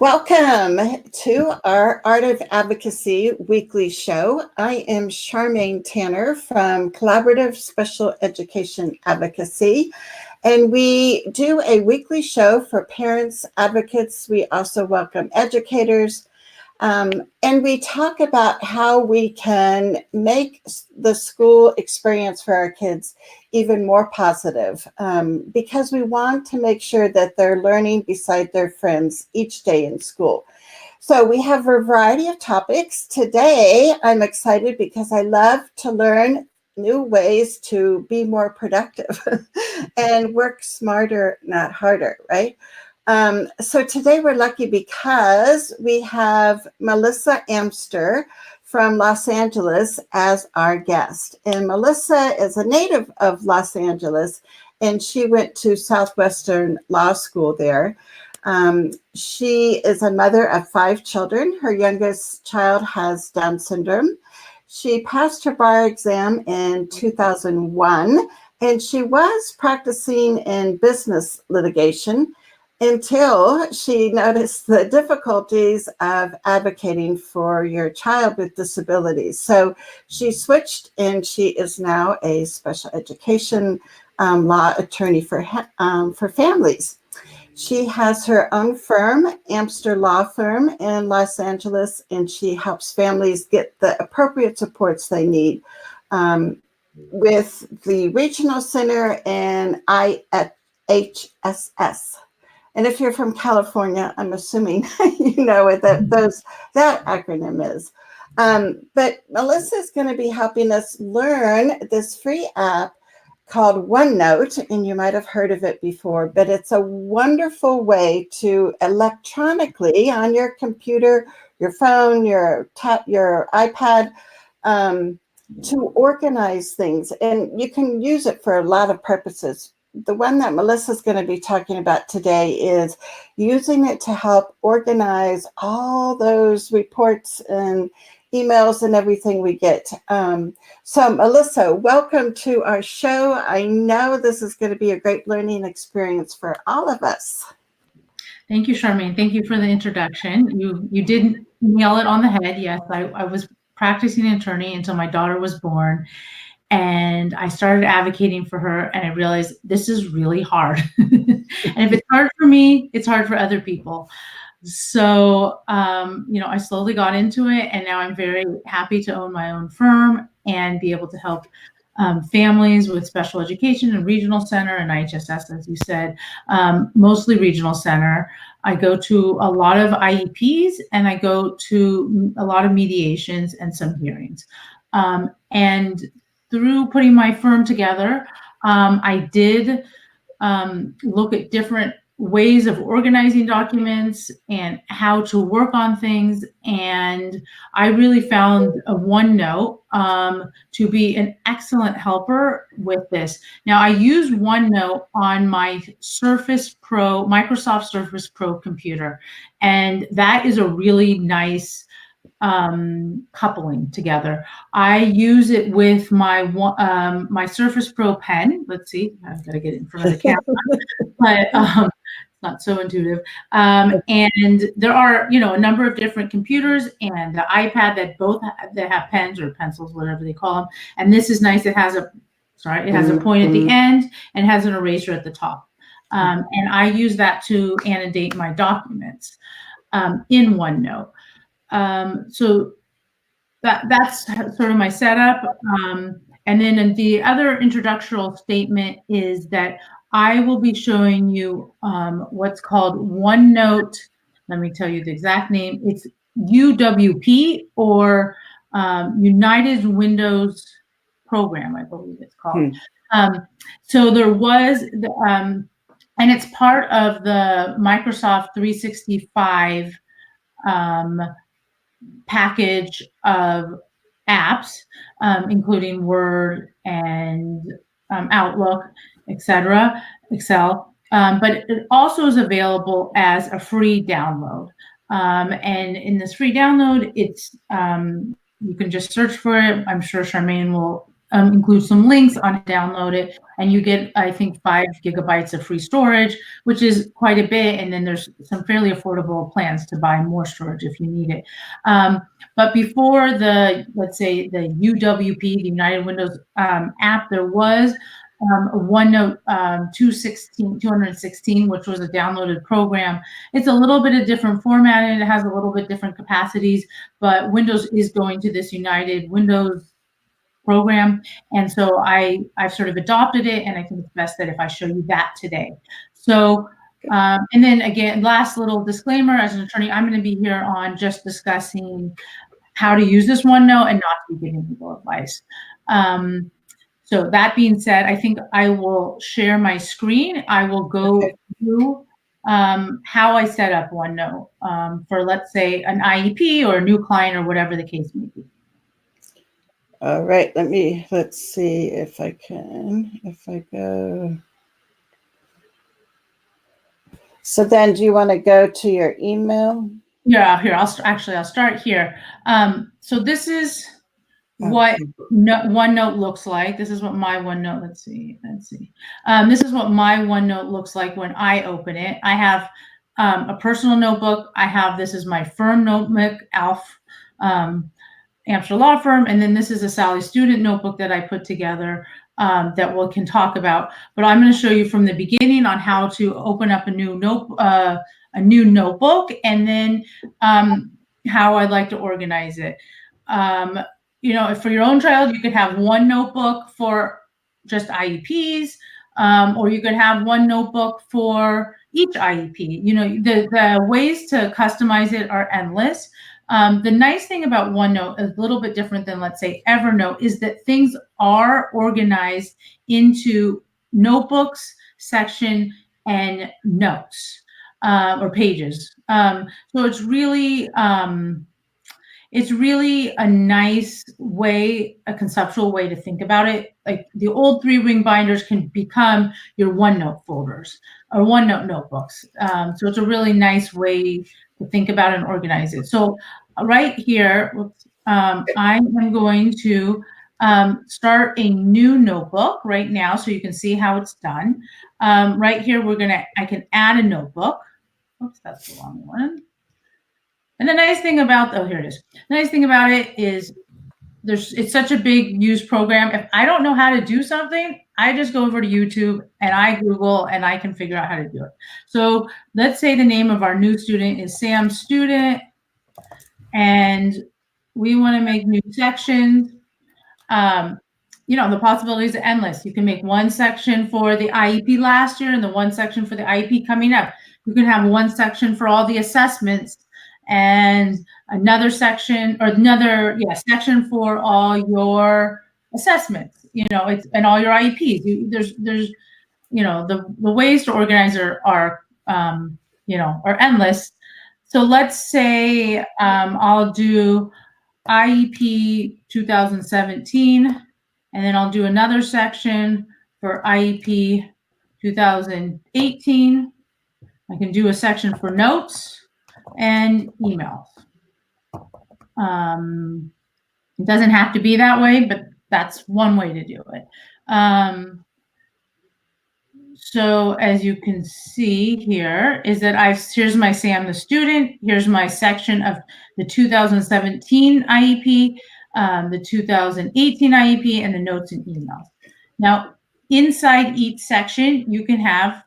Welcome to our Art of Advocacy weekly show. I am Charmaine Tanner from Collaborative Special Education Advocacy, and we do a weekly show for parents, advocates. We also welcome educators, and we talk about how we can make the school experience for our kids even more positive, because we want to make sure that they're learning beside their friends each day in school. So we have a variety of topics. Today, I'm excited because I love to learn new ways to be more productive and work smarter, not harder, right? So today we're lucky because we have Melissa Amster from Los Angeles as our guest. And Melissa is a native of Los Angeles, and she went to Southwestern Law School there. She is a mother of 5 children. Her youngest child has Down syndrome. She passed her bar exam in 2001, and she was practicing in business litigation until she noticed the difficulties of advocating for your child with disabilities. So she switched, and she is now a special education law attorney for families. She has her own firm, Amster Law Firm in Los Angeles, and she helps families get the appropriate supports they need with the Regional Center and IHSS. And if you're from California, I'm assuming you know what that acronym is. But Melissa is going to be helping us learn this free app called OneNote, and you might have heard of it before, but it's a wonderful way to electronically on your computer, your phone, your iPad, to organize things. And you can use it for a lot of purposes. The one that Melissa's going to be talking about today is using it to help organize all those reports and emails and everything we get. So Melissa, welcome to our show. I know this is going to be a great learning experience for all of us. Thank you, Charmaine. Thank you for the introduction. You did nail it on the head. Yes, I was practicing attorney until my daughter was born. And I started advocating for her, and I realized this is really hard. And if it's hard for me, it's hard for other people. So, I slowly got into it, and now I'm very happy to own my own firm and be able to help families with special education and regional center and IHSS, as you said, mostly regional center. I go to a lot of IEPs, and I go to a lot of mediations and some hearings. And through putting my firm together, I did look at different ways of organizing documents and how to work on things. And I really found a OneNote to be an excellent helper with this. Now, I use OneNote on my Surface Pro, Microsoft Surface Pro computer, and that is a really nice coupling together. I use it with my my Surface Pro pen. Let's see, I've got to get it in front of the camera, but it's not so intuitive. And there are, a number of different computers and the iPad that have pens or pencils, whatever they call them. And this is nice. It has a point at the end and has an eraser at the top. And I use that to annotate my documents in OneNote. So that's sort of my setup. And then the other introductory statement is that I will be showing you what's called OneNote. Let me tell you the exact name. It's UWP, or United Windows Program, I believe it's called. So there was, and it's part of the Microsoft 365 package of apps, including Word and Outlook, etc., Excel, but it also is available as a free download. And in this free download, it's you can just search for it. I'm sure Charmaine will includes some links on download it, and you get, I think, 5 gigabytes of free storage, which is quite a bit. And then there's some fairly affordable plans to buy more storage if you need it. But before the, let's say, the UWP, the United Windows app, there was a OneNote 216, which was a downloaded program. It's a little bit of different format, and it has a little bit different capacities, but Windows is going to this United Windows program. And so I've sort of adopted it, and I think it's best that if I show you that today. So, and then again, last little disclaimer, as an attorney, I'm going to be here on just discussing how to use this OneNote and not to be giving legal advice. So that being said, I think I will share my screen. I will go through how I set up OneNote for, let's say, an IEP or a new client or whatever the case may be. All right, let's see if I go. So then do you want to go to your email? Yeah, here, I'll start here. So this is what OneNote looks like. This is what my OneNote, let's see. This is what my OneNote looks like when I open it. I have a personal notebook. This is my firm notebook, ALF, Amster Law Firm, and then this is a Sally student notebook that I put together that we can talk about. But I'm going to show you from the beginning on how to open up a new notebook, and then how I'd like to organize it. You know, for your own child, you could have one notebook for just IEPs, or you could have one notebook for each IEP. You know, the ways to customize it are endless. The nice thing about OneNote is a little bit different than, let's say, Evernote, is that things are organized into notebooks, section, and notes or pages. So it's really a nice way, a conceptual way to think about it. Like the old 3-ring binders can become your OneNote folders or OneNote notebooks. So it's a really nice way to think about and organize it. So right here, I am going to start a new notebook right now so you can see how it's done. Right here, I can add a notebook. Oops, that's the wrong one. And the nice thing about, here it is. The nice thing about it is it's such a big used program. If I don't know how to do something, I just go over to YouTube and I Google and I can figure out how to do it. So let's say the name of our new student is Sam Student, and we want to make new sections. You know, the possibilities are endless. You can make one section for the IEP last year and the one section for the IEP coming up. You can have one section for all the assessments and another section or section for all your assessments, you know, and all your IEPs. There's you know, the ways to organize are you know, are endless. So let's say I'll do IEP 2017, and then I'll do another section for IEP 2018. I can do a section for notes and emails. It doesn't have to be that way, but that's one way to do it. So as you can see here is that here's my Sam the student, here's my section of the 2017 IEP, the 2018 IEP, and the notes and emails. Now, inside each section, you can have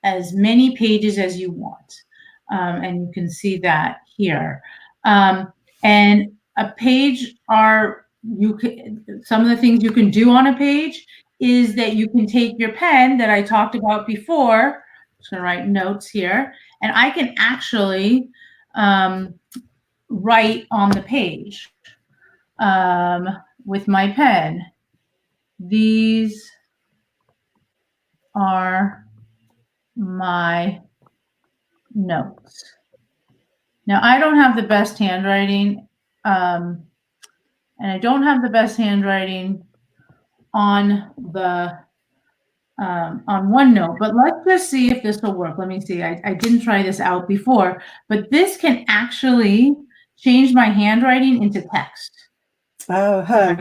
as many pages as you want. And you can see that here. And a page some of the things you can do on a page is that you can take your pen that I talked about before. I'm just going to write notes here, and I can actually write on the page with my pen. These are my notes. Now, I don't have the best handwriting, and I don't have the best handwriting on the on OneNote, but let's just see if this will work. Let me see. I didn't try this out before, but this can actually change my handwriting into text. Oh, huh.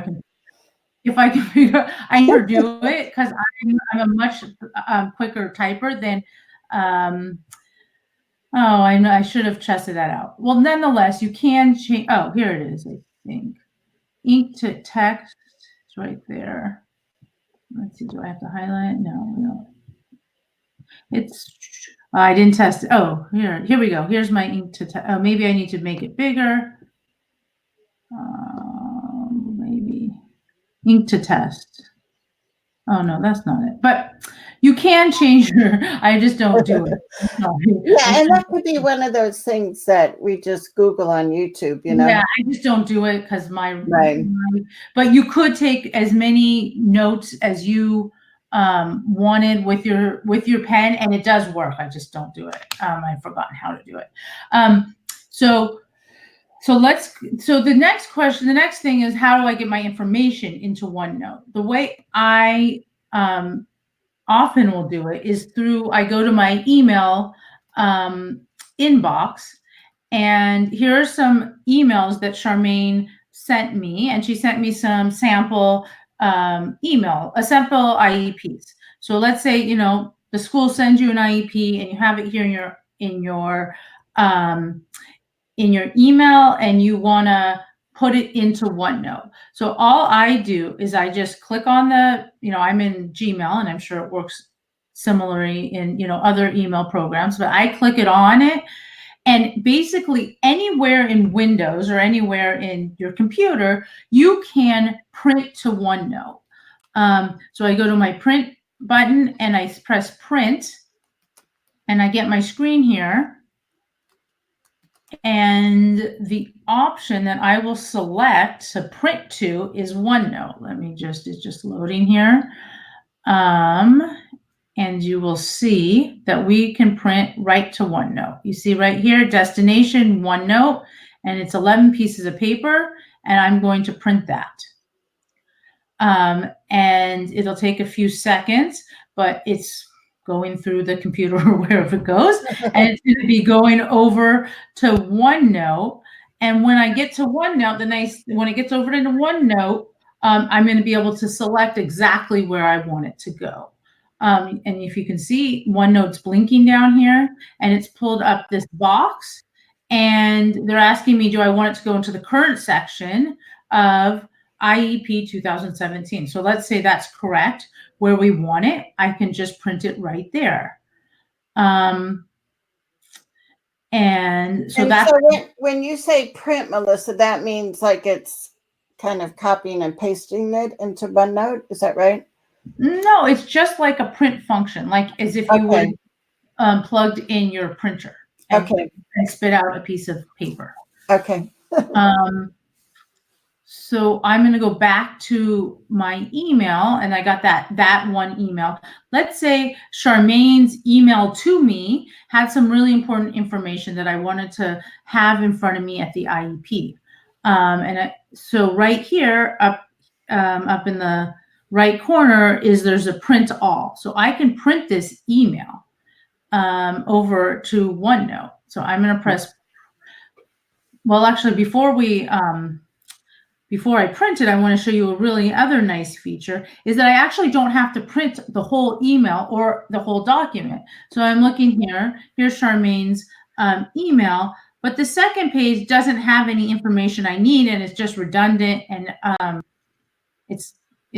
if I can figure, I never do it because I'm a much quicker typer than. Oh, I know. I should have tested that out. Well, nonetheless, you can change. Oh, here it is. I think ink to text. It's right there. Let's see. Do I have to highlight? No. It's. I didn't test it. Oh, here we go. Here's my ink to text. Oh, maybe I need to make it bigger. Maybe ink to test. Oh no, that's not it. But you can change your. I just don't do it. Yeah, and that could be one of those things that we just Google on YouTube, you know? Yeah, I just don't do it because Right. but you could take as many notes as you wanted with your pen, and it does work. I just don't do it. I've forgotten how to do it. So the next question, the next thing is, how do I get my information into OneNote? The way I often will do it is I go to my email inbox, and here are some emails that Charmaine sent me, and she sent me some sample sample IEPs. So let's say, the school sends you an IEP and you have it here in your email, and you want to put it into OneNote. So all I do is I just click on I'm in Gmail, and I'm sure it works similarly in, other email programs, but I click it on it, and basically anywhere in Windows or anywhere in your computer, you can print to OneNote. So I go to my print button and I press print, and I get my screen here. And the option that I will select to print to is OneNote. It's just loading here. And you will see that we can print right to OneNote. You see right here, destination OneNote, and it's 11 pieces of paper, and I'm going to print that. And it'll take a few seconds, but it's going through the computer or wherever it goes, and it's going to be going over to OneNote. And when I get to OneNote, when it gets over into OneNote, I'm going to be able to select exactly where I want it to go. And if you can see, OneNote's blinking down here, and it's pulled up this box, and they're asking me, do I want it to go into the current section of IEP 2017? So let's say that's correct, where we want it. I can just print it right there. And so when you say print, Melissa, that means like it's kind of copying and pasting it into OneNote. Is that right? No, it's just like a print function, like as if you would plugged in your printer and spit out a piece of paper. Okay. So I'm going to go back to my email, and I got that one email. Let's say Charmaine's email to me had some really important information that I wanted to have in front of me at the IEP. So right here, up in the right corner, there's a print all. So I can print this email over to OneNote. So I'm going to press. Well, actually, before I print it, I want to show you a really other nice feature, is that I actually don't have to print the whole email or the whole document. So I'm looking here. Here's Charmaine's email, but the second page doesn't have any information I need, and it's just redundant, and it's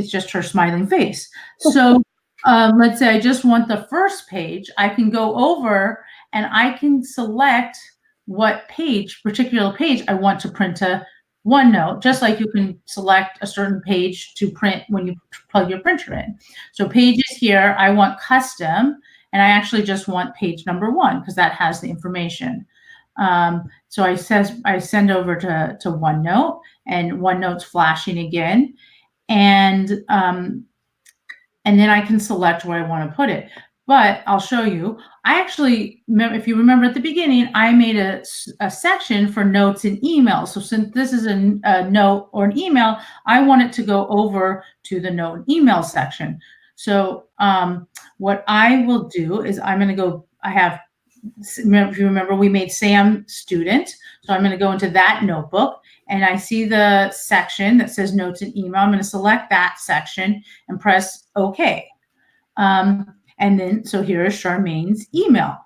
just her smiling face. So let's say I just want the first page. I can go over and I can select what particular page I want to print to OneNote, just like you can select a certain page to print when you plug your printer in. So pages here, I want custom, and I actually just want page number 1 because that has the information. So I send over to OneNote, and OneNote's flashing again, and then I can select where I want to put it. But I'll show you. I actually, if you remember at the beginning, I made a section for notes and emails. So since this is a note or an email, I want it to go over to the note and email section. So what I will do is I'm going to go, I have if you remember, we made Sam student. So I'm going to go into that notebook and I see the section that says notes and email. I'm going to select that section and press OK. And then, so here is Charmaine's email.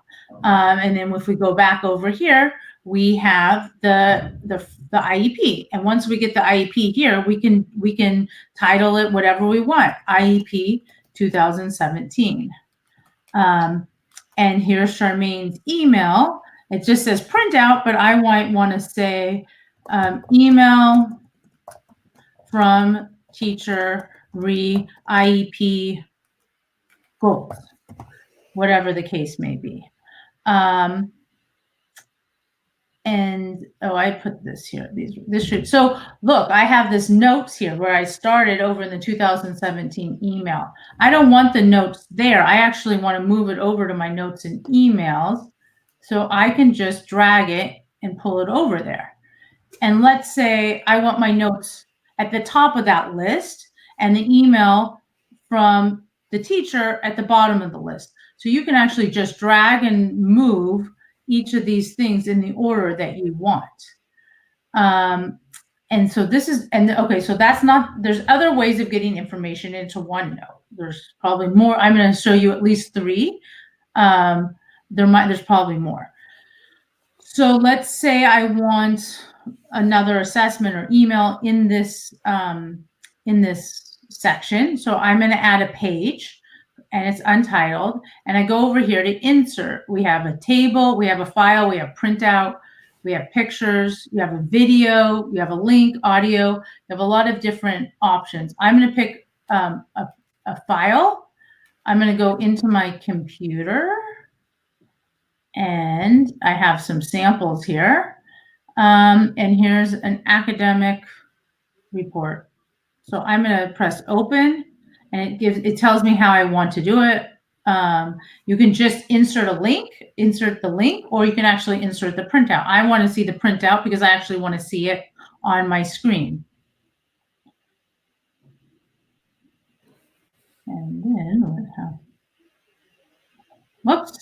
And then if we go back over here, we have the IEP. And once we get the IEP here, we can title it whatever we want, IEP 2017. And here's Charmaine's email. It just says print out, but I might want to say email from teacher re IEP goals, whatever the case may be. And I put this here. This should, so look, I have this notes here where I started over in the 2017 email. I don't want the notes there. I actually want to move it over to my notes and emails. So I can just drag it and pull it over there. And let's say I want my notes at the top of that list and the email from the teacher at the bottom of the list. So you can actually just drag and move each of these things in the order that you want. And so this is, and okay, so that's not, there's other ways of getting information into OneNote. There's probably more. I'm going to show you at least 3. There's probably more. So let's say I want another assessment or email in this section. So I'm going to add a page and it's untitled. And I go over here to insert. We have a table, we have a file, we have printout, we have pictures, we have a video, we have a link, audio, we have a lot of different options. I'm going to pick a file. I'm going to go into my computer and I have some samples here. And here's an academic report. So I'm going to press open and it tells me how I want to do it. You can just insert the link, or you can actually insert the printout. I want to see the printout because I actually want to see it on my screen. And then, whoops,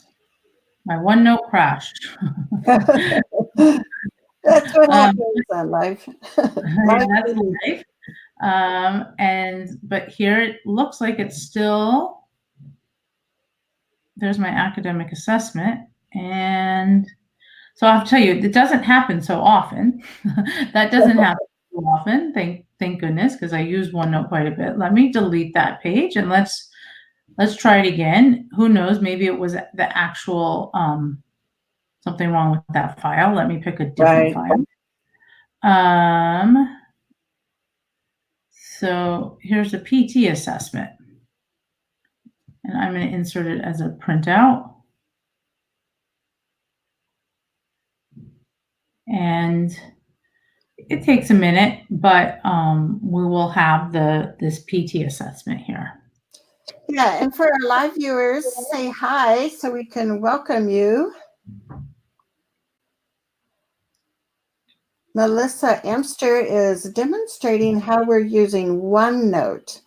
my OneNote crashed. That's what happens on life. That's life. But here it looks like it's still, there's my academic assessment. And so I'll tell you, it doesn't happen so often. That doesn't happen so often. Thank goodness, because I use OneNote quite a bit. Let me delete that page and let's try it again. Who knows? Maybe it was the actual something wrong with that file. Let me pick a different file. So here's a PT assessment. And I'm going to insert it as a printout. And it takes a minute, but we will have this PT assessment here. Yeah, and for our live viewers, say hi so we can welcome you. Melissa Amster is demonstrating how we're using OneNote.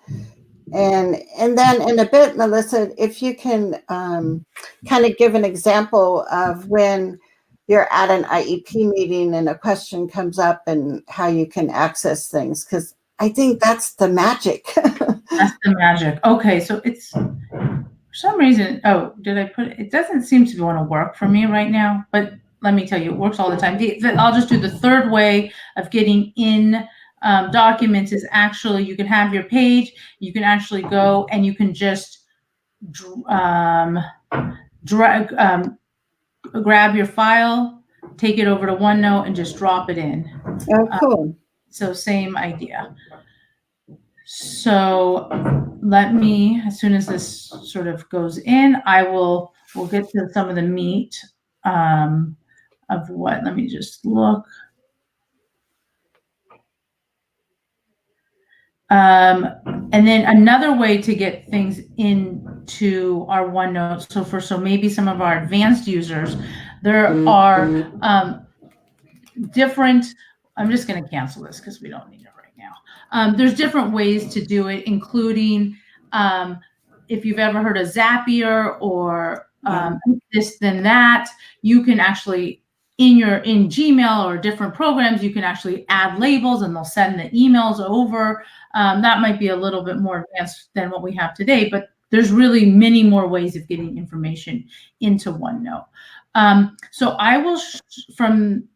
And then in a bit, Melissa, if you can kind of give an example of when you're at an IEP meeting and a question comes up and how you can access things, because I think that's the magic. That's the magic. Okay, so it's, for some reason, it doesn't seem to want to work for me right now, but let me tell you, it works all the time. I'll just do the third way of getting in documents is actually, you can have your page, you can actually go and you can just grab your file, take it over to OneNote and just drop it in. Oh, cool. So same idea. So let me, as soon as this sort of goes in, we'll get to some of the meat of what, let me just look. And then another way to get things into our OneNote. So maybe some of our advanced users, there are different, I'm just going to cancel this because we don't need it right now. There's different ways to do it, including if you've ever heard of Zapier or this, then that. You can actually, in Gmail or different programs, you can actually add labels and they'll send the emails over. That might be a little bit more advanced than what we have today, but there's really many more ways of getting information into OneNote. So I will, from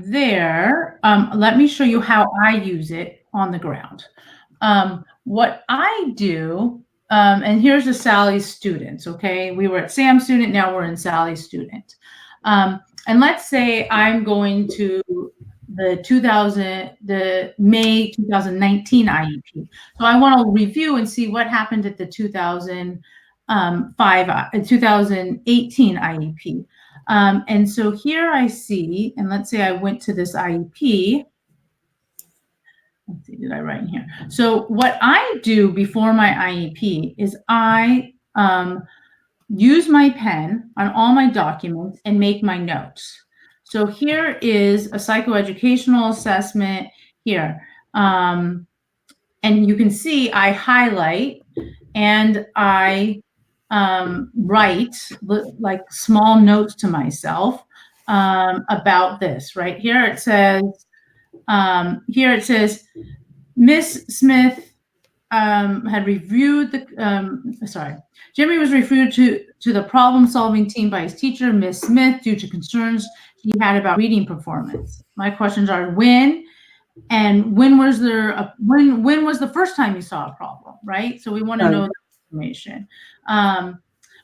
there, let me show you how I use it on the ground. What I do, and here's a Sally student, okay? We were at Sam student, now we're in Sally student. And let's say I'm going to the May 2019 IEP. So I want to review and see what happened at the 2018 IEP. And so here I see, and let's say I went to this IEP. Let's see, did I write in here? So what I do before my IEP is I use my pen on all my documents and make my notes. So here is a psychoeducational assessment here. And you can see I highlight and I write like small notes to myself about this. Right here it says, Miss Smith had reviewed the, Jimmy was referred to the problem-solving team by his teacher, Miss Smith, due to concerns he had about reading performance. My questions are when, and when was there when was the first time you saw a problem, right? So we want to know that information.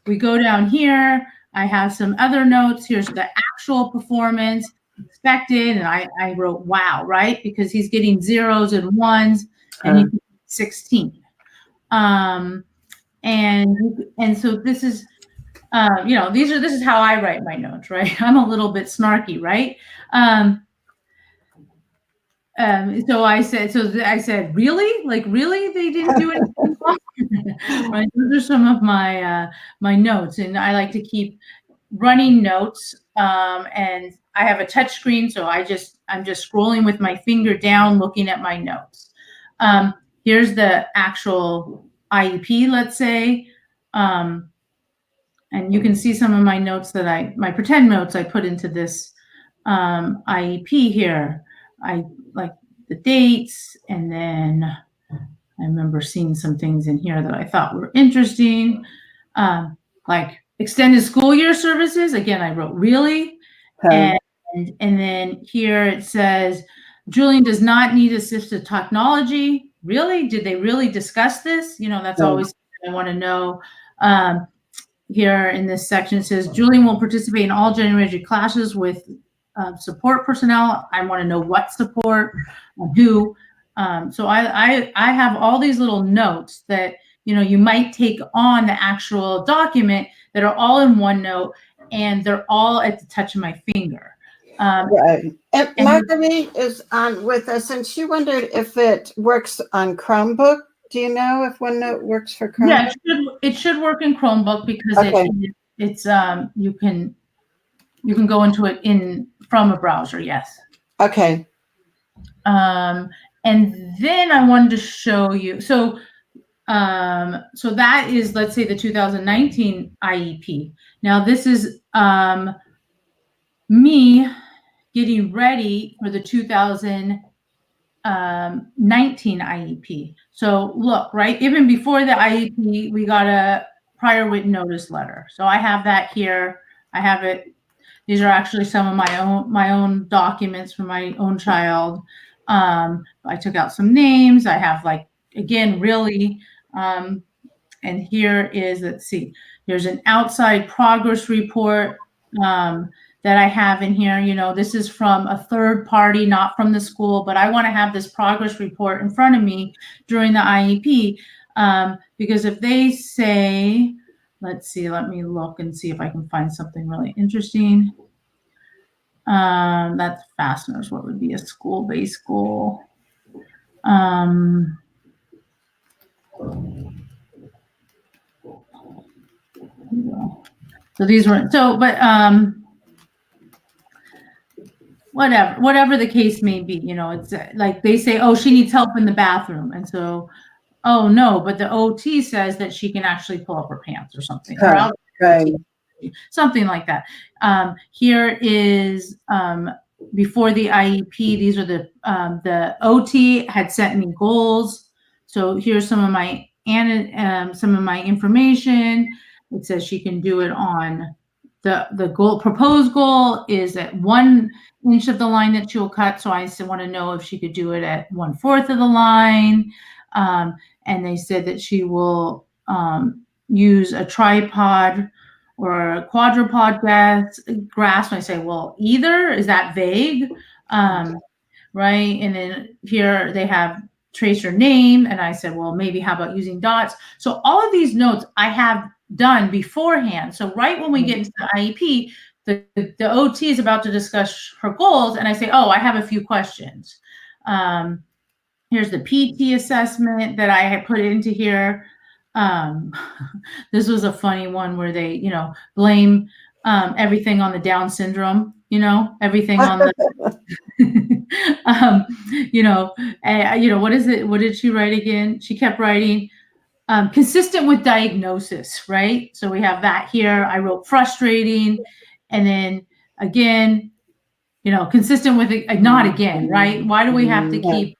We go down here. I have some other notes. Here's the actual performance expected, and I wrote wow, right? Because he's getting zeros and ones, and he's 16. And so this is, this is how I write my notes, right? I'm a little bit snarky, right? So I said, really? Like, really? They didn't do anything wrong? Right? Those are some of my my notes, and I like to keep running notes. And I have a touch screen, so I'm just scrolling with my finger down, looking at my notes. Here's the actual IEP, let's say. And you can see some of my notes that my pretend notes I put into this IEP here. I like the dates, and then I remember seeing some things in here that I thought were interesting, like extended school year services. Again, I wrote really, and then here it says Julian does not need assistive technology. Really? Did they really discuss this? That's always something I want to know. Here in this section, it says Julian will participate in all generated classes with support personnel. I want to know what support, who. So I have all these little notes that you might take on the actual document that are all in OneNote, and they're all at the touch of my finger. Right. And Marguerite is on with us, and she wondered if it works on Chromebook. Do you know if OneNote works for Chromebook? Yeah, it should work in Chromebook because it's you can go into it from a browser. Yes. Okay. And then I wanted to show you. So that is, let's say, the 2019 IEP. Now this is me getting ready for the 2019 IEP. So look, right, even before the IEP, we got a prior written notice letter. So I have that here. I have it. These are actually some of my own documents for my own child. I took out some names. I have, like, again, really, and here is, let's see, there's an outside progress report that I have in here. This is from a third party, not from the school, but I want to have this progress report in front of me during the IEP, because if they say, let's see, let me look and see if I can find something really interesting. That's fasteners. What would be a school-based goal? So these were, whatever the case may be, it's like they say, oh, she needs help in the bathroom. And so oh no, but the OT says that she can actually pull up her pants or something, or Right. something like that. Here is before the IEP. These are the OT had sent me goals. So here's some of my information. It says she can do it on the goal. Proposed goal is at 1 inch of the line that she'll cut. So I want to know if she could do it at 1/4 of the line. And they said that she will use a tripod or a quadrupod grasp. And I say, well, either, is that vague? Right. And then here they have trace your name. And I said, well, maybe how about using dots? So all of these notes I have done beforehand. So right when we get into the IEP, the OT is about to discuss her goals. And I say, oh, I have a few questions. Here's the PT assessment that I had put into here. This was a funny one where they, blame everything on the Down syndrome, everything on the, what is it? What did she write again? She kept writing, consistent with diagnosis, right? So we have that here. I wrote frustrating, and then again, consistent with not again, right? Why do we have to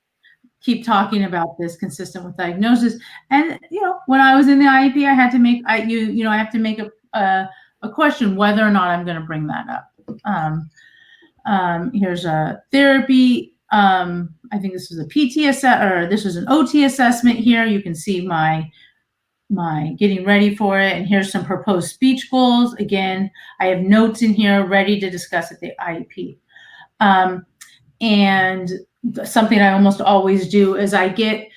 keep talking about this, consistent with diagnosis? And when I was in the IEP, I had to make I have to make a question whether or not I'm going to bring that up. Here's a therapy. I think this was a PT or this was an OT assessment here. You can see my getting ready for it. And here's some proposed speech goals. Again, I have notes in here ready to discuss at the IEP. And something I almost always do is I get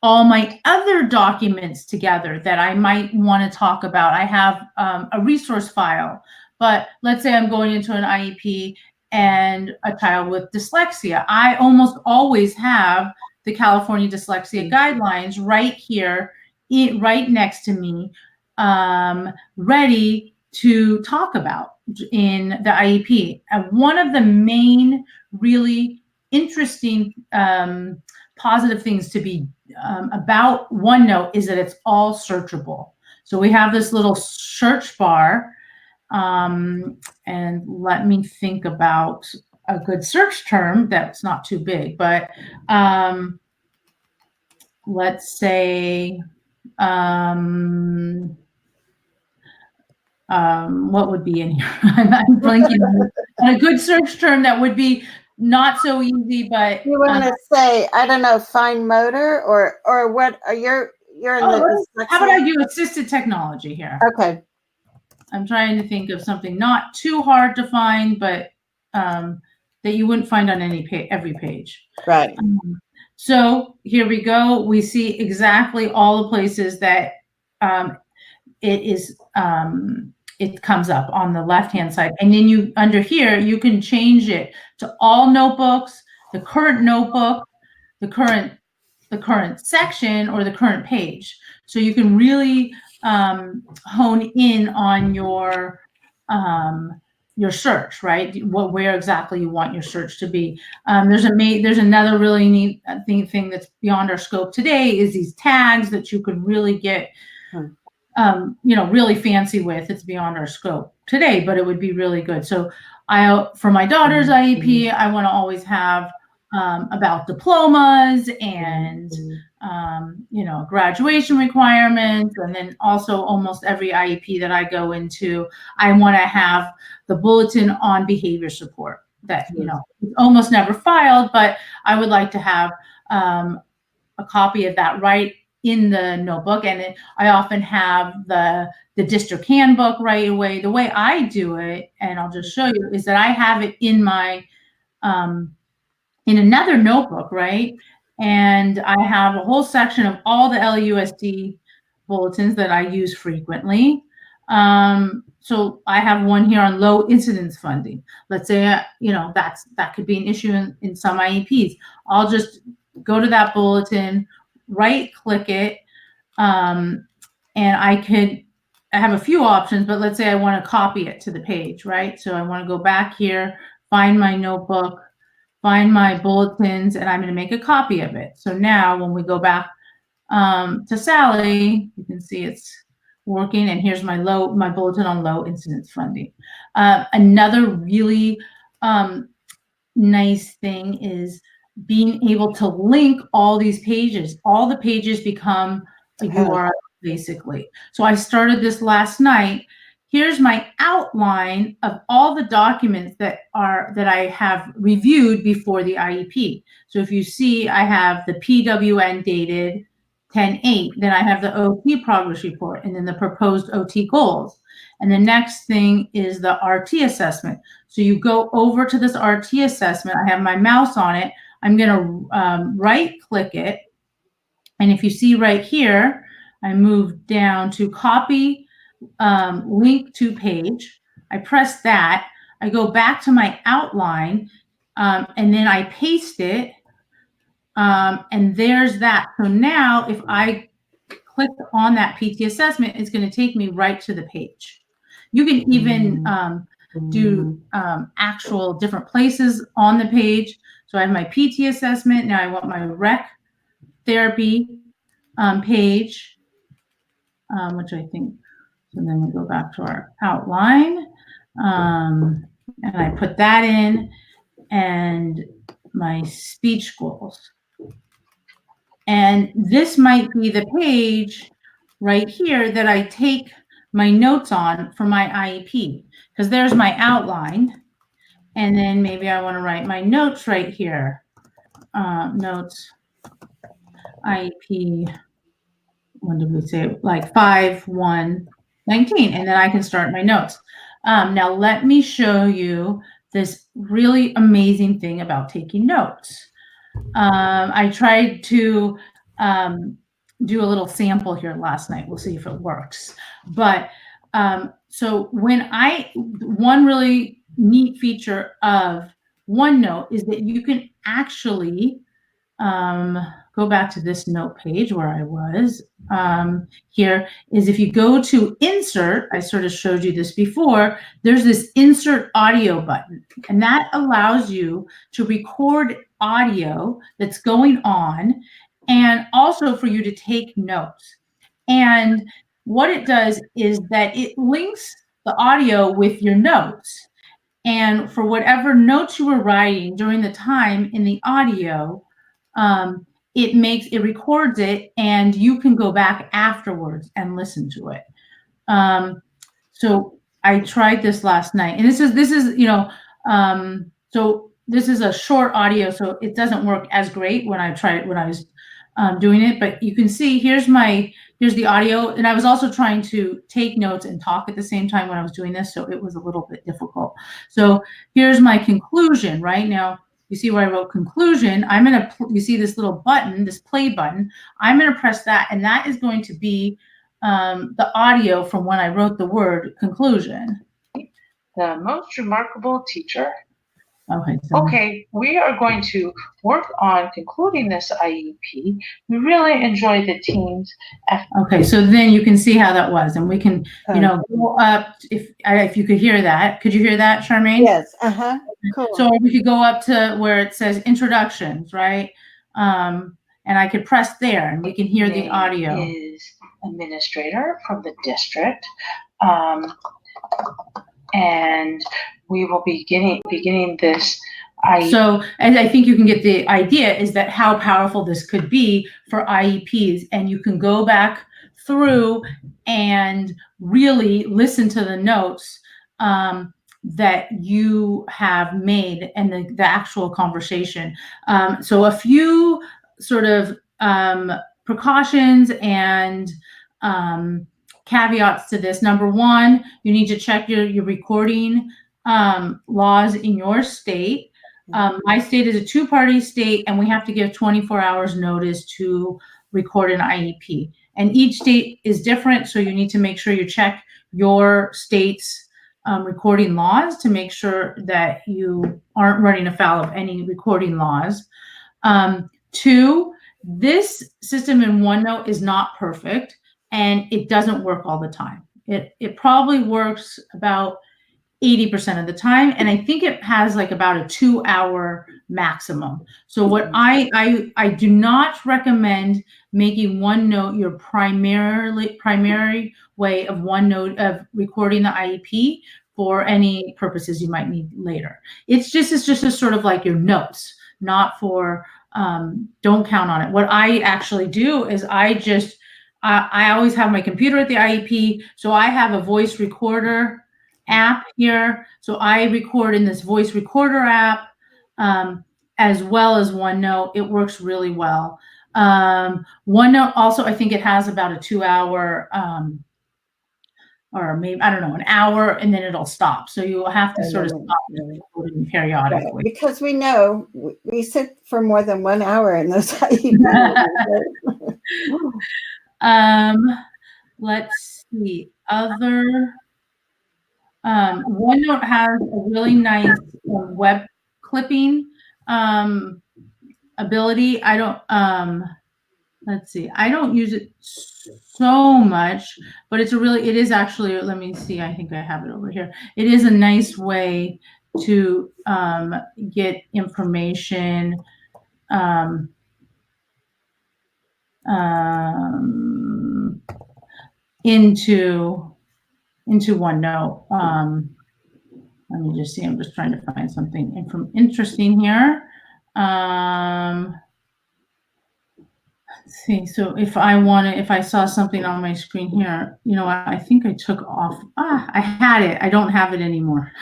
all my other documents together that I might want to talk about. I have a resource file, but let's say I'm going into an IEP and a child with dyslexia. I almost always have the California Dyslexia Guidelines right here, right next to me, ready to talk about in the IEP. And one of the main really interesting positive things to be about OneNote is that it's all searchable. So we have this little search bar, and let me think about a good search term that's not too big, but let's say, what would be in here? I'm blanking on a good search term that would be not so easy, but you want to say, I don't know, fine motor or what? You're in the dyslexia. How about I do assisted technology here? Okay. I'm trying to think of something not too hard to find, but that you wouldn't find on every page. Right. So here we go. We see exactly all the places that it comes up on the left-hand side. And then under here, you can change it to all notebooks, the current notebook, the current section, or the current page. So you can really hone in on your search, right? Where exactly you want your search to be. There's another really neat thing that's beyond our scope today is these tags that you could really get really fancy with. It's beyond our scope today, but it would be really good. So for my daughter's IEP, I want to always have about diplomas and graduation requirements. And then also almost every IEP that I go into, I want to have the bulletin on behavior support that, it's almost never filed, but I would like to have a copy of that right in the notebook. And I often have the district handbook right away. The way I do it, and I'll just show you, is that I have it in my in another notebook, right? And I have a whole section of all the LUSD bulletins that I use frequently. So I have one here on low incidence funding. Let's say, that could be an issue in some IEPs. I'll just go to that bulletin, right click it, and I have a few options, but let's say I want to copy it to the page, right? So I want to go back here, find my notebook, find my bulletins, and I'm going to make a copy of it. So now when we go back to Sally, you can see it's working, and here's my bulletin on low incidence funding. Another really nice thing is being able to link all these pages. All the pages become a URL, basically. So I started this last night. Here's my outline of all the documents that I have reviewed before the IEP. So if you see, I have the PWN dated 10/8, then I have the OT progress report, and then the proposed OT goals. And the next thing is the RT assessment. So you go over to this RT assessment. I have my mouse on it. I'm going to right click it. And if you see right here, I move down to copy link to page. I press that. I go back to my outline, and then I paste it. And there's that. So now if I click on that PT assessment, it's going to take me right to the page. You can even do actual different places on the page. So I have my PT assessment. Now I want my rec therapy page, which I think, so then we go back to our outline, and I put that in, and my speech goals. And this might be the page right here that I take my notes on for my IEP, because there's my outline. And then maybe I want to write my notes right here. Notes, IEP, when did we say, like 5/1/19, and then I can start my notes. Now let me show you this really amazing thing about taking notes. I tried to do a little sample here last night. We'll see if it works. But so one really neat feature of OneNote is that you can actually go back to this note page where I was. Here is, if you go to insert, I sort of showed you this before, there's this insert audio button, and that allows you to record audio that's going on, and also for you to take notes. And what it does is that it links the audio with your notes. And for whatever notes you were writing during the time in the audio, it records it, and you can go back afterwards and listen to it. So I tried this last night, and this is so this is a short audio, so it doesn't work as great when I was doing it. But you can see here's the audio, and I was also trying to take notes and talk at the same time when I was doing this, so it was a little bit difficult. So here's my conclusion. Right now, you see where I wrote conclusion. You see this little button, this play button. I'm going to press that, and that is going to be the audio from when I wrote the word conclusion. The most remarkable teacher. Okay, we are going to work on concluding this IEP. We really enjoy the team's effort. Okay, so then you can see how that was, and we can, go up, if you could hear that. Could you hear that, Charmaine? Yes, cool. So we could go up to where it says introductions, right? And I could press there, and we can hear the audio. Is administrator from the district. And we will be beginning this. So, and I think you can get the idea is that how powerful this could be for IEPs, and you can go back through and really listen to the notes that you have made and the actual conversation. So a few sort of precautions and caveats to this. Number one, you need to check your recording laws in your state. My state is a two-party state, and we have to give 24 hours notice to record an IEP. And each state is different, so you need to make sure you check your state's recording laws to make sure that you aren't running afoul of any recording laws. Two, this system in OneNote is not perfect, and it doesn't work all the time. It probably works about 80% of the time, and I think it has like about a 2-hour maximum. So what I do not recommend making OneNote your primary way of OneNote of recording the IEP for any purposes you might need later. It's just a sort of like your notes, not for don't count on it. What I actually do is I always have my computer at the IEP, so I have a voice recorder app here. So I record in this voice recorder app, as well as OneNote. It works really well. OneNote also, I think it has about a 2-hour, or maybe, I don't know, an hour, and then it'll stop. So you will have to sort of stop recording periodically. Right, because we know we sit for more than 1 hour in those IEP meetings. Let's see. Other OneNote has a really nice web clipping ability. I don't let's see. I don't use it so much, but it is actually, let me see. I think I have it over here. It is a nice way to get information into OneNote. Let me just see. I'm just trying to find something interesting here. Let's see. So if I saw something on my screen here, I think I took off. I had it. I don't have it anymore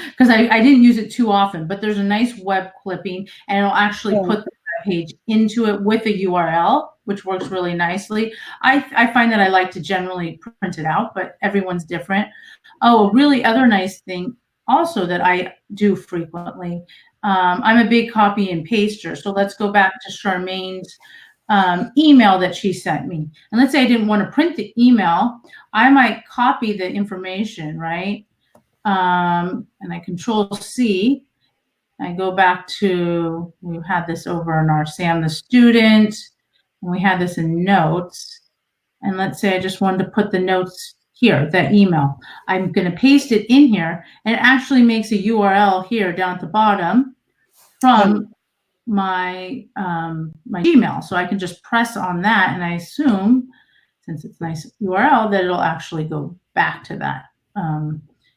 because I didn't use it too often. But there's a nice web clipping, and it'll actually put the web page into it with a URL, which works really nicely. I find that I like to generally print it out, but everyone's different. Oh, a really other nice thing also that I do frequently. I'm a big copy and paster. So let's go back to Charmaine's email that she sent me. And let's say I didn't want to print the email. I might copy the information, right? And I Control C. I go back to, we had this over in our Sam the student, and we had this in notes. And let's say I just wanted to put the notes here, that email. I'm going to paste it in here, and it actually makes a URL here down at the bottom from my my Gmail. So I can just press on that, and I assume, since it's nice URL, that it'll actually go back to that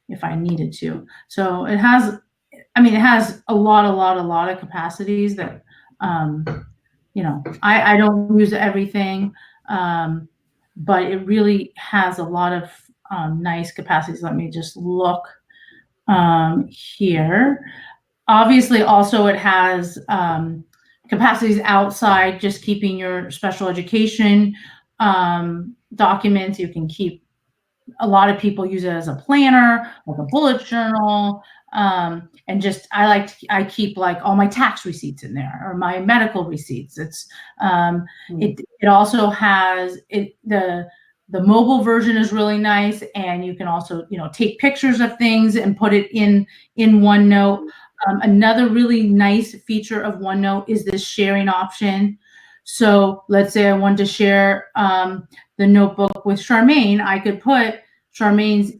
if I needed to. So it has, it has a lot of capacities that I don't use everything. But it really has a lot of nice capacities. Let me just look here. Obviously, also it has capacities outside, just keeping your special education documents. You can keep, a lot of people use it as a planner, like a bullet journal. And just, I keep like all my tax receipts in there, or my medical receipts. It's, it also has the mobile version is really nice. And you can also, take pictures of things and put it in OneNote. Another really nice feature of OneNote is this sharing option. So let's say I wanted to share the notebook with Charmaine. I could put Charmaine's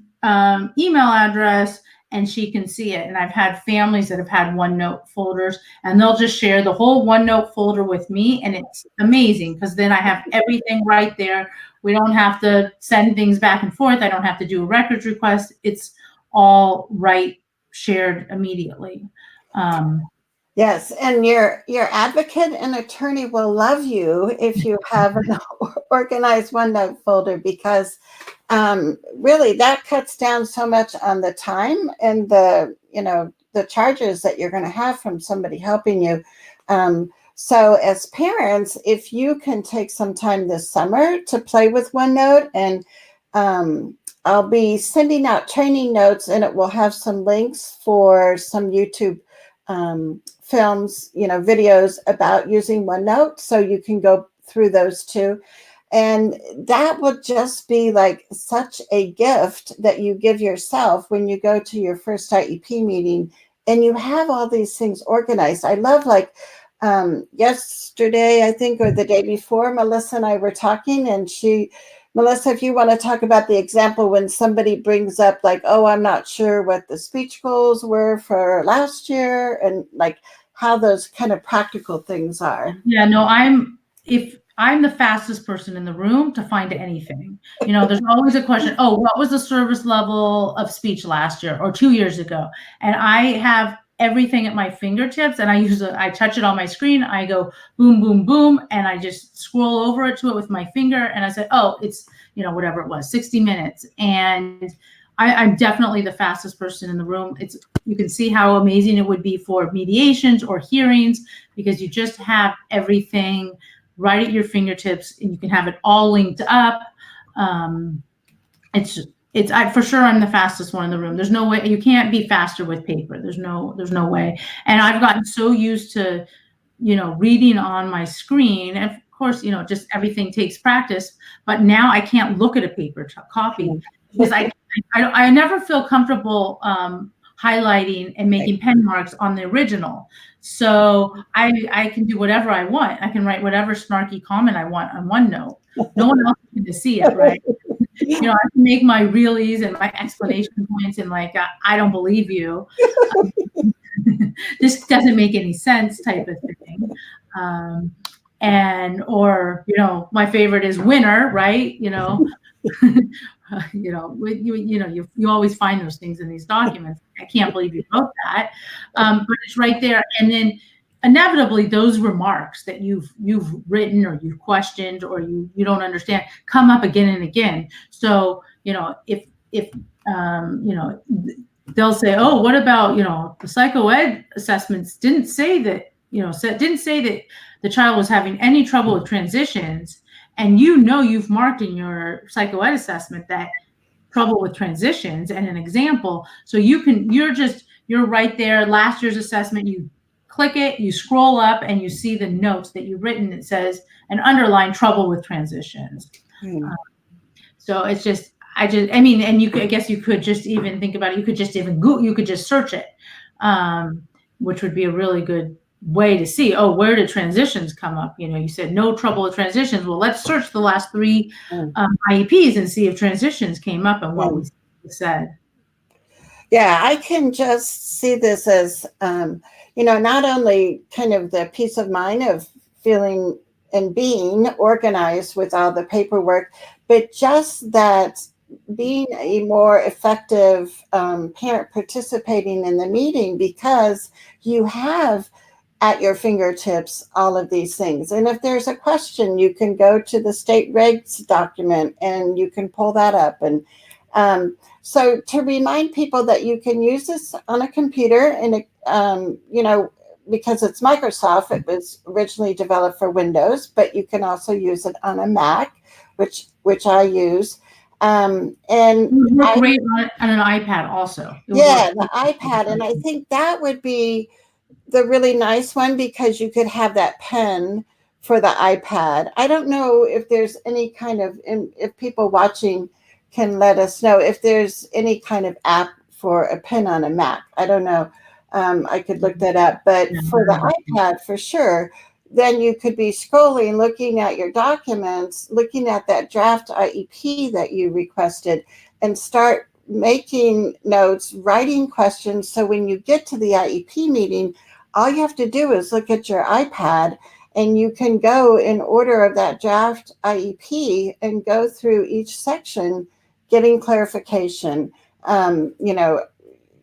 email address, and she can see it. And I've had families that have had OneNote folders, and they'll just share the whole OneNote folder with me. And it's amazing because then I have everything right there. We don't have to send things back and forth. I don't have to do a records request. It's all shared immediately. Yes, and your advocate and attorney will love you if you have an organized OneNote folder, because really that cuts down so much on the time and the charges that you're going to have from somebody helping you. So as parents, if you can take some time this summer to play with OneNote, and I'll be sending out training notes, and it will have some links for some YouTube films, videos about using OneNote. So you can go through those too. And that will just be like such a gift that you give yourself when you go to your first IEP meeting and you have all these things organized. I love, like, yesterday, I think, or the day before, Melissa and I were talking, and Melissa, if you want to talk about the example when somebody brings up like, oh, I'm not sure what the speech goals were for last year, and like how those kind of practical things are. Yeah, no, if I'm the fastest person in the room to find anything. There's always a question, oh, what was the service level of speech last year or 2 years ago? And I have everything at my fingertips, and I touch it on my screen, I go boom, boom, boom, and I just scroll over it to it with my finger, and I say, oh, it's, whatever it was, 60 minutes. And I'm definitely the fastest person in the room. You can see how amazing it would be for mediations or hearings, because you just have everything right at your fingertips, and you can have it all linked up. For sure I'm the fastest one in the room. There's no way you can't be faster with paper. There's no way. And I've gotten so used to, reading on my screen. And of course, just everything takes practice. But now I can't look at a paper copy because I never feel comfortable highlighting and making pen marks on the original. So I can do whatever I want. I can write whatever snarky comment I want on OneNote. No one else can see it, right? I can make my realies and my explanation points and I don't believe you. This doesn't make any sense type of thing. Or my favorite is winner, right? You always find those things in these documents. I can't believe you wrote that. But it's right there. And then inevitably those remarks that you've written or you've questioned or you don't understand come up again and again. So, if they'll say, oh, what about, the psychoed assessments didn't say that, didn't say that the child was having any trouble with transitions. And you've marked in your psychoed assessment that trouble with transitions and an example. So you're right there. Last year's assessment, you click it, you scroll up, and you see the notes that you've written that says an underlined trouble with transitions. So it's just, and I guess you could just even think about it. You could just even you could just search it, which would be a really good way to see, oh, where did transitions come up? You said no trouble with transitions. Well, let's search the last 3 IEPs and see if transitions came up and what we said. Yeah, I can just see this as, not only kind of the peace of mind of feeling and being organized with all the paperwork, but just that being a more effective parent participating in the meeting, because you have at your fingertips all of these things. And if there's a question, you can go to the state regs document and you can pull that up. And so to remind people that you can use this on a computer, and because it's Microsoft, it was originally developed for Windows, but you can also use it on a Mac, which I use. And great on an iPad also. The iPad. And I think that would be the really nice one, because you could have that pen for the iPad. I don't know if there's any kind of, if people watching can let us know if there's any kind of app for a pen on a Mac. I don't know. I could look that up, but for the iPad, for sure, then you could be scrolling, looking at your documents, looking at that draft IEP that you requested, and start making notes, writing questions. So when you get to the IEP meeting, all you have to do is look at your iPad, and you can go in order of that draft IEP and go through each section, getting clarification,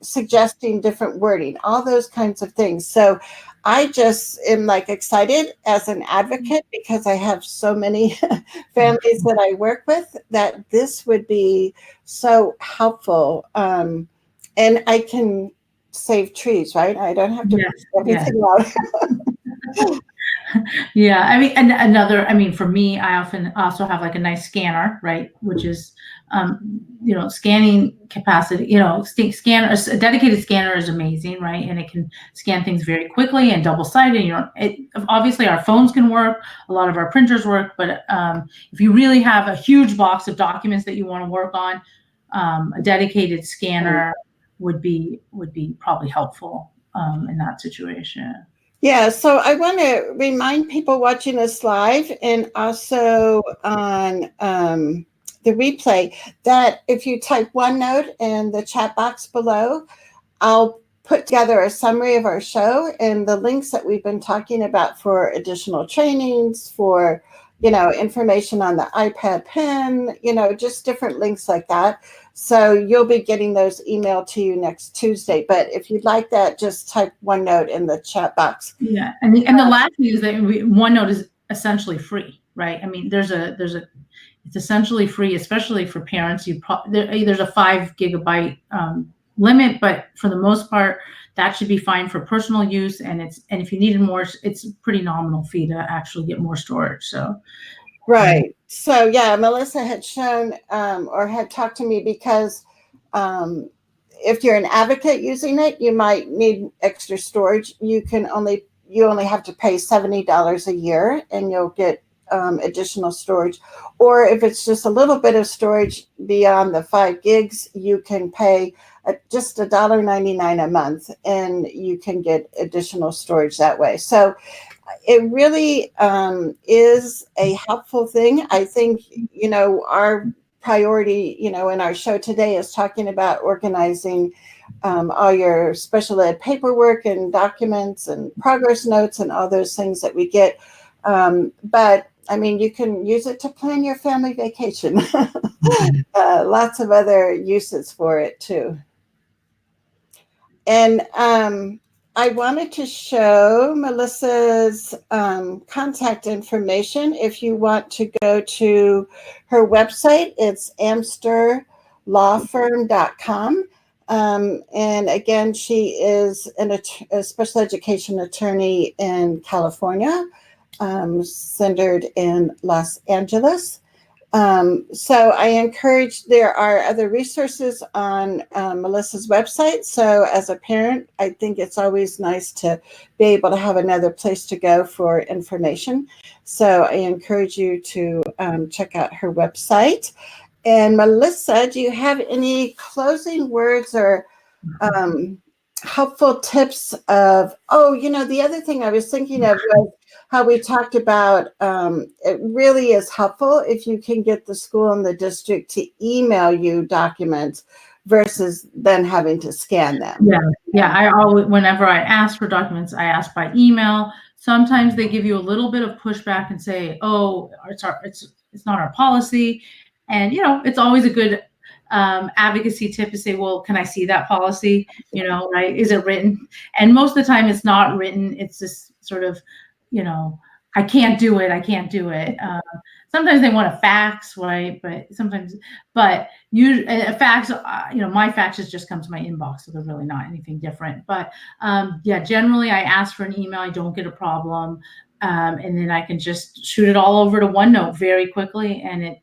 suggesting different wording, all those kinds of things. So I just am excited as an advocate, because I have so many families that I work with, that this would be so helpful. And I can save trees, right? I don't have to put everything out. Yeah, for me, I often also have a nice scanner, right, which is scanning capacity. A dedicated scanner is amazing, right, and it can scan things very quickly and double-sided. Obviously our phones can work, a lot of our printers work, but if you really have a huge box of documents that you want to work on, a dedicated scanner would be probably helpful in that situation. Yeah, so I want to remind people watching us live and also on the replay that if you type OneNote in the chat box below, I'll put together a summary of our show and the links that we've been talking about for additional trainings, for, information on the iPad pen, just different links like that. So you'll be getting those emailed to you next Tuesday. But if you'd like that, just type OneNote in the chat box. Yeah, and the last thing is that OneNote is essentially free, right? I mean, it's essentially free, especially for parents. There's a 5 gigabyte limit, but for the most part, that should be fine for personal use. And if you needed more, it's a pretty nominal fee to actually get more storage. So, right. So yeah, Melissa had shown or had talked to me because if you're an advocate using it, you might need extra storage. You only have to pay $70 a year, and you'll get additional storage. Or if it's just a little bit of storage beyond the 5 gigs, you can pay just $1.99 a month, and you can get additional storage that way. So it really is a helpful thing. I think, our priority, in our show today is talking about organizing all your special ed paperwork and documents and progress notes and all those things that we get. But I mean, you can use it to plan your family vacation. Lots of other uses for it too. And I wanted to show Melissa's contact information. If you want to go to her website, it's amsterlawfirm.com. And again, she is a special education attorney in California, centered in Los Angeles. So I encourage, there are other resources on Melissa's website. So as a parent, I think it's always nice to be able to have another place to go for information. So I encourage you to check out her website. And Melissa, do you have any closing words or helpful tips of, the other thing I was thinking of was how we talked about, it really is helpful if you can get the school and the district to email you documents versus then having to scan them. Yeah. I always, whenever I ask for documents, I ask by email. Sometimes they give you a little bit of pushback and say, "Oh, it's not our policy," and it's always a good advocacy tip to say, "Well, can I see that policy? Right? Is it written?" And most of the time, it's not written. It's just sort of, I can't do it. Sometimes they want a fax, right? But a fax, my faxes just come to my inbox, so they're really not anything different. But generally I ask for an email. I don't get a problem. And then I can just shoot it all over to OneNote very quickly. And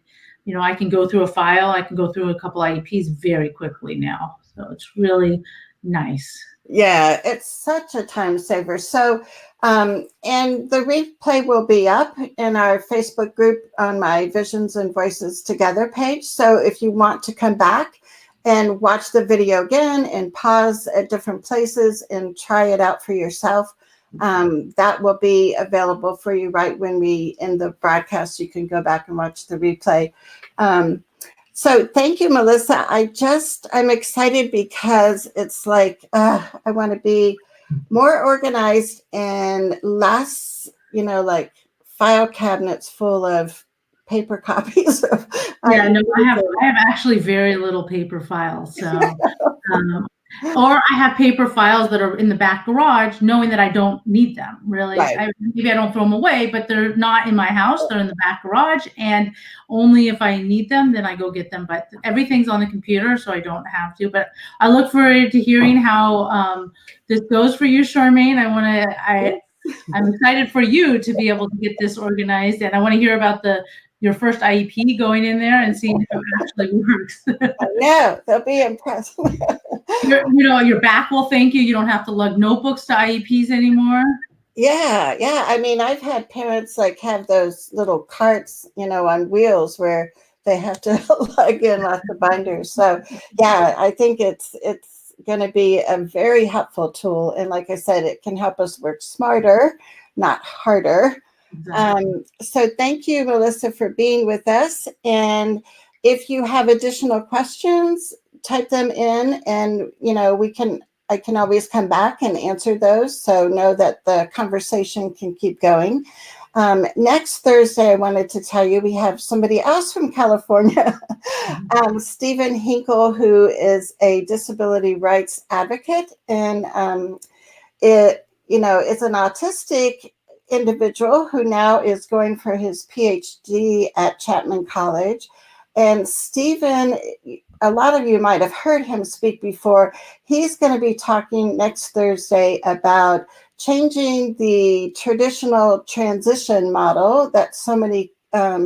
I can go through a file. I can go through a couple IEPs very quickly now. So it's really nice. Yeah, it's such a time saver. So, and the replay will be up in our Facebook group on my Visions and Voices Together page. So if you want to come back and watch the video again and pause at different places and try it out for yourself, that will be available for you right when we end the broadcast. You can go back and watch the replay. So thank you, Melissa. I'm excited because it's like, I want to be more organized and less, like file cabinets full of paper copies. I have actually very little paper files. So, or I have paper files that are in the back garage, knowing that I don't need them. Really, right. Maybe I don't throw them away, but they're not in my house. They're in the back garage, and only if I need them, then I go get them. But everything's on the computer, so I don't have to. But I look forward to hearing how this goes for you, Charmaine. I'm excited for you to be able to get this organized, and I want to hear about your first IEP going in there and seeing how it actually works. No, they'll be impressed. Your back will thank you. You don't have to lug notebooks to IEPs anymore. Yeah. I mean, I've had parents have those little carts, on wheels where they have to lug in lots of binders. So yeah, I think it's going to be a very helpful tool. And like I said, it can help us work smarter, not harder. Exactly. So thank you, Melissa, for being with us. And if you have additional questions, type them in and, we can I can always come back and answer those. So know that the conversation can keep going. Next Thursday, I wanted to tell you we have somebody else from California, Stephen Hinkle, who is a disability rights advocate, and is an autistic individual who now is going for his PhD at Chapman College. And Stephen, a lot of you might have heard him speak before. He's going to be talking next Thursday about changing the traditional transition model that so many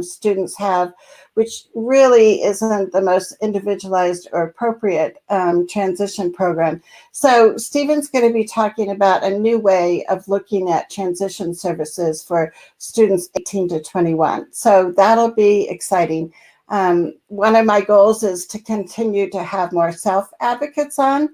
students have, which really isn't the most individualized or appropriate transition program. So Stephen's going to be talking about a new way of looking at transition services for students 18 to 21. So that'll be exciting. One of my goals is to continue to have more self-advocates on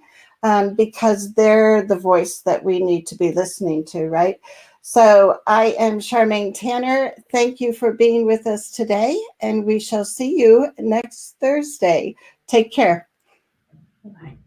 because they're the voice that we need to be listening to, right? So I am Charmaine Tanner. Thank you for being with us today, and we shall see you next Thursday. Take care. Bye.